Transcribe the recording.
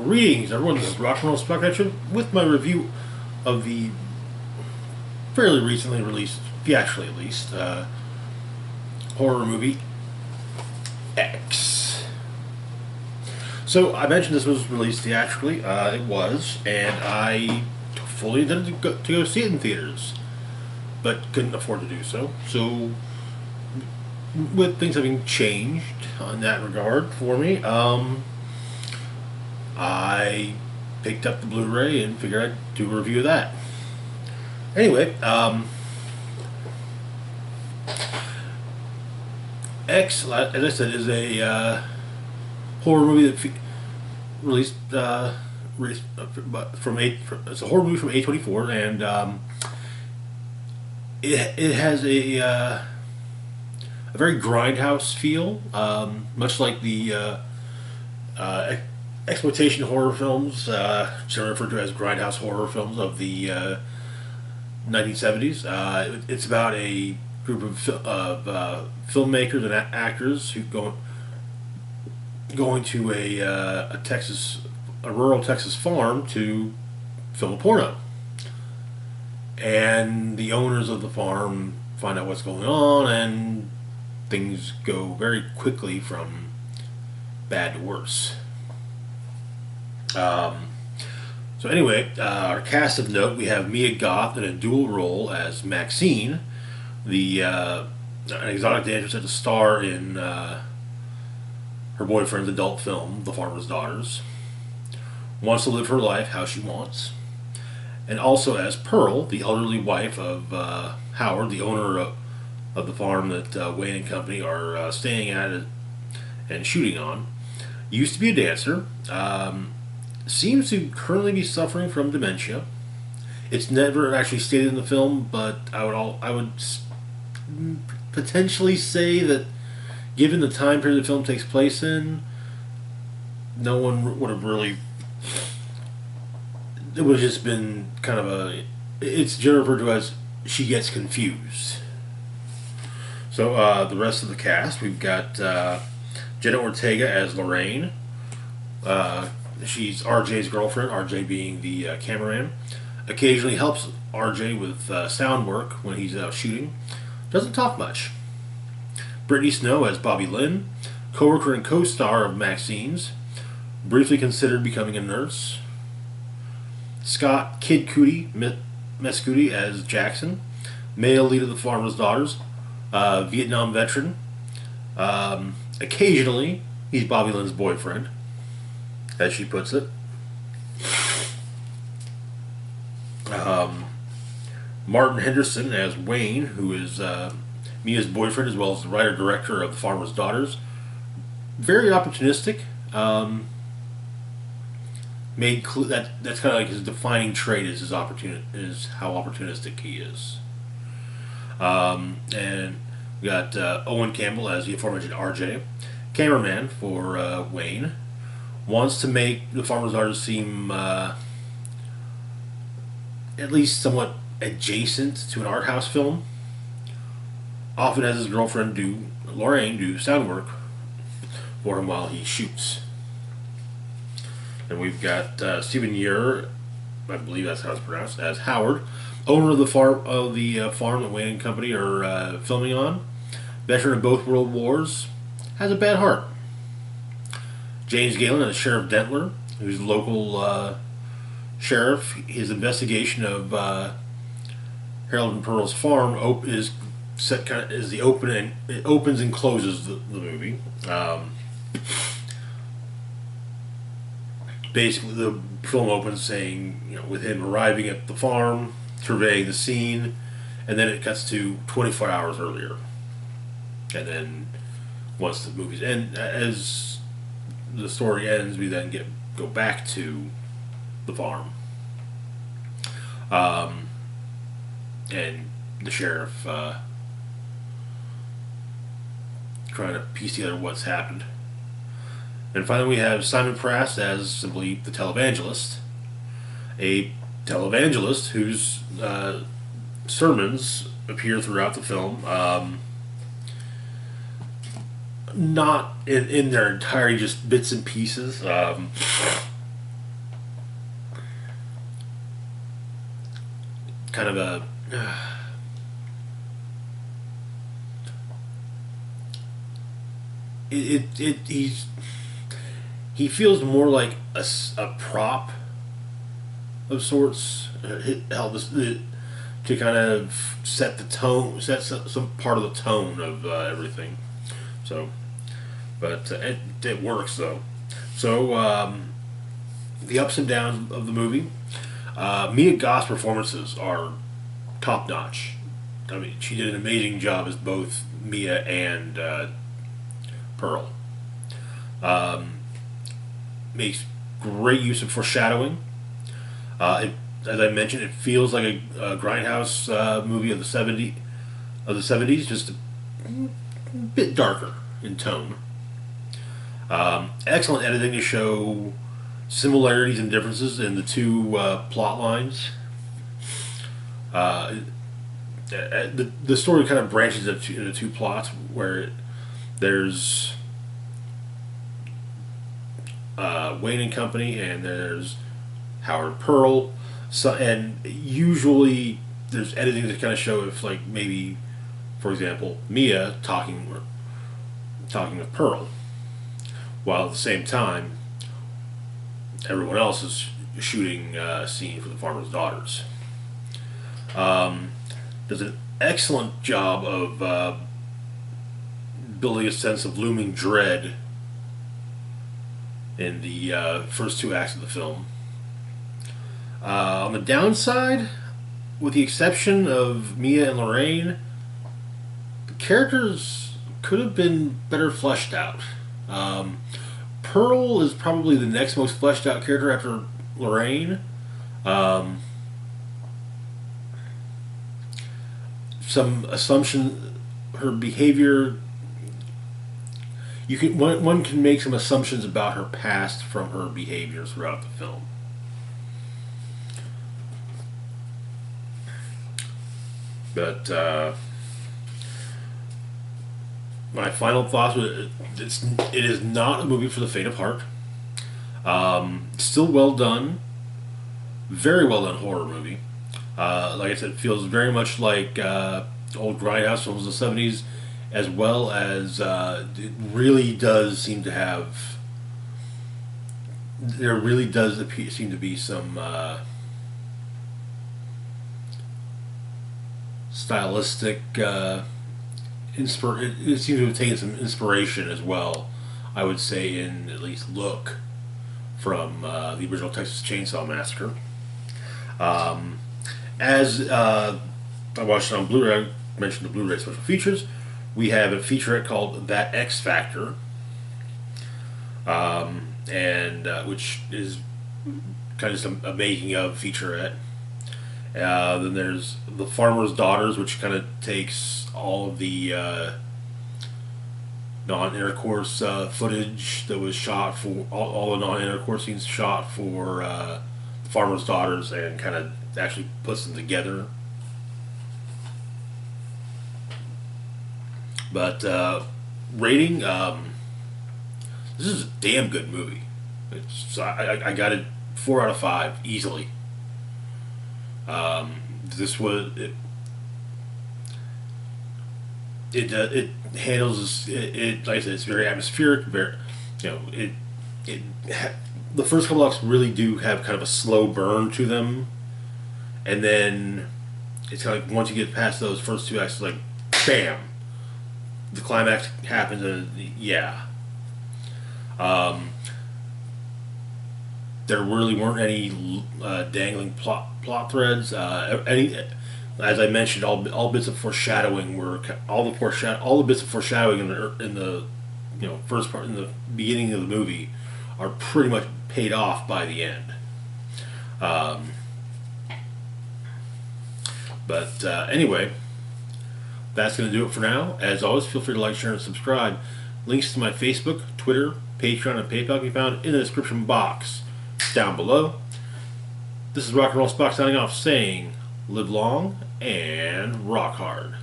Greetings, everyone. This is Rock and Roll Spectrum with my review of the fairly recently released, theatrically at least, horror movie X. So I mentioned this was released theatrically. It was, and I fully intended to go see it in theaters, but couldn't afford to do so. So, with things having changed in that regard for me, I picked up the Blu-ray and figured I'd do a review of that. Anyway, X, as I said, is a horror movie that released it's a horror movie from A24, and it has a very grindhouse feel, much like the exploitation horror films, generally referred to as grindhouse horror films of the 1970s. It's about a group of filmmakers and actors who going to a rural Texas farm to film a porno, and the owners of the farm find out what's going on, and things go very quickly from bad to worse. So anyway, our cast of note, we have Mia Goth in a dual role as Maxine, an exotic dancer set to star in her boyfriend's adult film, The Farmer's Daughters. Wants to live her life how she wants. And also as Pearl, the elderly wife of Howard, the owner of the farm that Wayne and company are staying at and shooting on. Used to be a dancer. Seems to currently be suffering from dementia. It's never actually stated in the film, but I would potentially say that, given the time period the film takes place in, no one would have really. It would have just been kind of it's generally referred to as she gets confused. So the rest of the cast, we've got Jenna Ortega as Lorraine. She's RJ's girlfriend, RJ being the cameraman. Occasionally helps RJ with sound work when he's out shooting. Doesn't talk much. Brittany Snow as Bobby Lynn, co-worker and co-star of Maxine's. Briefly considered becoming a nurse. Scott Kid Cudi, Mescudi as Jackson, male lead of the Farmer's Daughters, Vietnam veteran. Occasionally, he's Bobby Lynn's boyfriend, as she puts it. Martin Henderson as Wayne, who is Mia's boyfriend as well as the writer-director of The Farmer's Daughters. Very opportunistic. That's kind of like his defining trait is is how opportunistic he is. And we got Owen Campbell as the aforementioned RJ, cameraman for Wayne. Wants to make The Farmer's Daughters seem at least somewhat adjacent to an art house film. Often has his girlfriend Lorraine do sound work for him while he shoots. And we've got Stephen Ure, I believe that's how it's pronounced, as Howard, owner of the farm that Wayne and company are filming on. Veteran of both world wars, has a bad heart. James Galen as Sheriff Dentler, who's the local sheriff. His investigation of Harold and Pearl's farm is the open, and it opens and closes the movie. Basically, the film opens saying, with him arriving at the farm, surveying the scene, and then it cuts to 24 hours earlier. And then once the movie's end, as the story ends, we then go back to the farm, and the sheriff trying to piece together what's happened. And finally, we have Simon Prass as simply the televangelist, a televangelist whose sermons appear throughout the film. Not in their entirety, just bits and pieces. kind of a he feels more like a prop of sorts, help us to kind of set the tone, set some part of the tone of everything. So, but it works though. So the ups and downs of the movie. Mia Goth's performances are top notch. I mean, she did an amazing job as both Mia and Pearl. Makes great use of foreshadowing. As I mentioned, it feels like a grindhouse movie of the '70s, just a bit darker in tone. Excellent editing to show similarities and differences in the two plot lines. The story kind of branches into two plots where there's Wayne and Company, and there's Howard Pearl. So, and usually there's editing to kind of show if, like, maybe, for example, Mia talking with Pearl, while at the same time everyone else is shooting a scene for the farmer's daughters. Does an excellent job of building a sense of looming dread in the first two acts of the film. On the downside, with the exception of Mia and Lorraine, the characters could have been better fleshed out. Pearl is probably the next most fleshed out character after Lorraine. Some assumption, her behavior. One can make some assumptions about her past from her behavior throughout the film. But my final thoughts: it is not a movie for the faint of heart. Still well done, very well done horror movie. Like I said, it feels very much like old grindhouse films of the '70s, as well as it really does seem to have. There really does seem to be some stylistic it seems to have taken some inspiration as well, I would say, in at least look from the original Texas Chainsaw Massacre. As I watched it on Blu-ray, I mentioned the Blu-ray special features. We have a featurette called That X Factor, and which is kind of just a making of featurette. Then there's The Farmer's Daughters, which kind of takes all of the non-intercourse footage that was shot for all the non-intercourse scenes shot for The Farmer's Daughters, and kind of actually puts them together. But rating, this is a damn good movie. I got it 4 out of 5 easily. This was it handles it like I said, it's very atmospheric. Very, the first couple acts really do have kind of a slow burn to them, and then it's kind of like once you get past those first two acts, it's like bam, the climax happens, and yeah. There really weren't any dangling plot threads. As I mentioned, all bits of foreshadowing were all the bits of foreshadowing in the first part, in the beginning of the movie, are pretty much paid off by the end. But anyway, that's going to do it for now. As always, feel free to like, share, and subscribe. Links to my Facebook, Twitter, Patreon, and PayPal can be found in the description box down below. This is Rock and Roll Spock signing off, saying live long and rock hard.